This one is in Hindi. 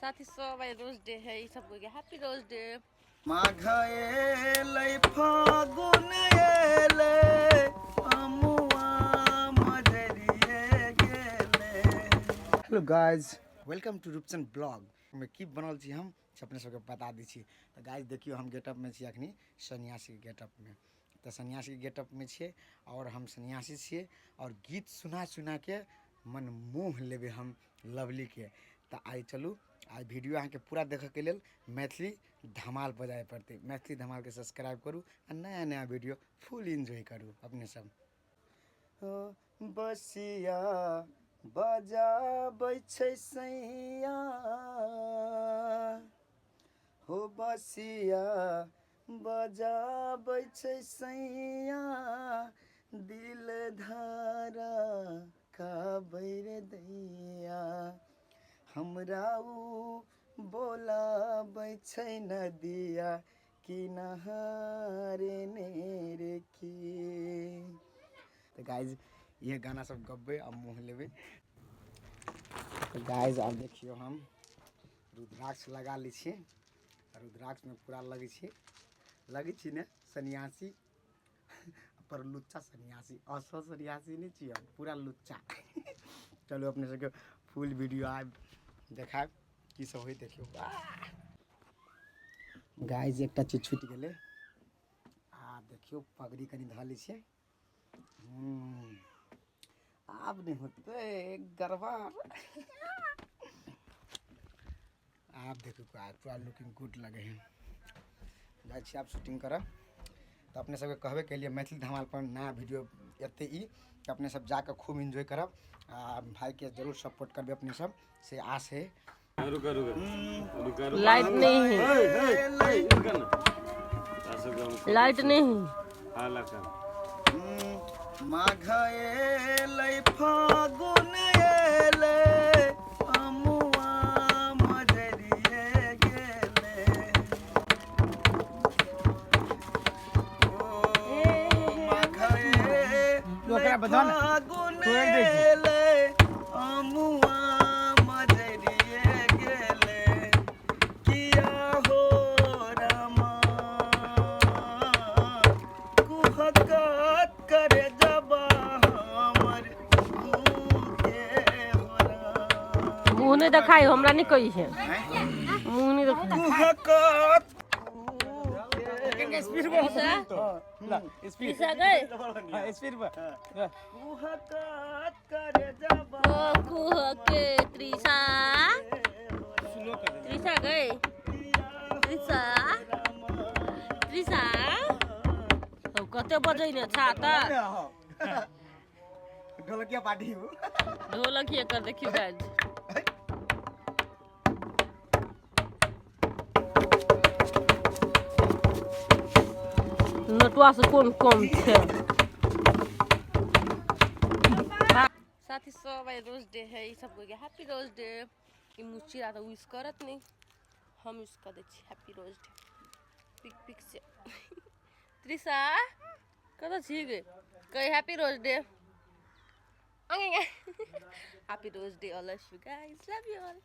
साथी सबै रोज डे है सबको happy rose day. Hello guys, welcome to Roopchand blog में की बनल छी हम अपने सबके बता दी छी। तो गाइज देखियो हम गेटअप में छी अखनी सन्यासी के गेटअप में। तो सन्यासी के गेटअप में छे और हम सन्यासी छे और गीत सुना सुना के मन मोह लेबे हम लवली के। तो आई चलू आई वीडियो अहाँ के पूरा देखे के लेल मैथिली धमाल बजाए पड़ते। मैथिली धमाल के सब्सक्राइब करू और नया नया वीडियो फुल एंजॉय करू अपने सब। बसिया बजाबै छै सैया हो बसिया बजाबै छै सैया दिल धारा का बैर दैया हमरा उ बोलाबै छै नदिया किनारे ने की। तो गाइज ये गाना सब गब्बे अब मुँह लेबे। तो गाइज अब देखियो हम रुद्राक्ष लगा ली छी। रुद्राक्ष में पूरा लगी छी ने सन्यासी पर लुच्चा सन्यासी असो सन्यासी नहीं छी हम पूरा लुच्चा। चलो अपने सबके फुल वीडियो आब देखाब की सब होई देखियो। गाइज एक चीज छूट गए आ देखियो पगड़ी कनी धाली छे। अब नहीं होते गरबार। आप देखो पूरा लुकिंग गुड लगे हैं। जाए छी आप शूटिंग करब तो अपने सबके कहबे के लिए मैथिली धमाल पर नया वीडियो एते ई तो अपने सब जाकर खूब एंजॉय करब। भाई के जरूर सपोर्ट करबे अपने सब से आस है। लाइट नहीं है, लाइट नहीं है। माघ एलै फागुन एलै अमुआ मजरिए गेलै ओ माघ एलै फागुन एलै अमुआ मजरिए गेलै किया हो रामा कुहकत करे मुँह नहीं दिखाई हमरा नहीं कही है। मुँह नहीं दिखाई। स्पीड के त्रिशा त्रिशा गए त्रिशा त्रिशा कते बजे ने छाता ढोलकिया पार्टी ढोलकिया कर देखियो गाइस। नटुआ से कौन कम छे। साथी सबै रोज डे है सबको हैप्पी रोज डे। ई मुचिया तो विश करत नहीं हम विश कर दे छी हैप्पी रोज डे पिक पिक से। त्रिशा कत छी गे कही happy rose day. Happy rose day all of you guys love you all.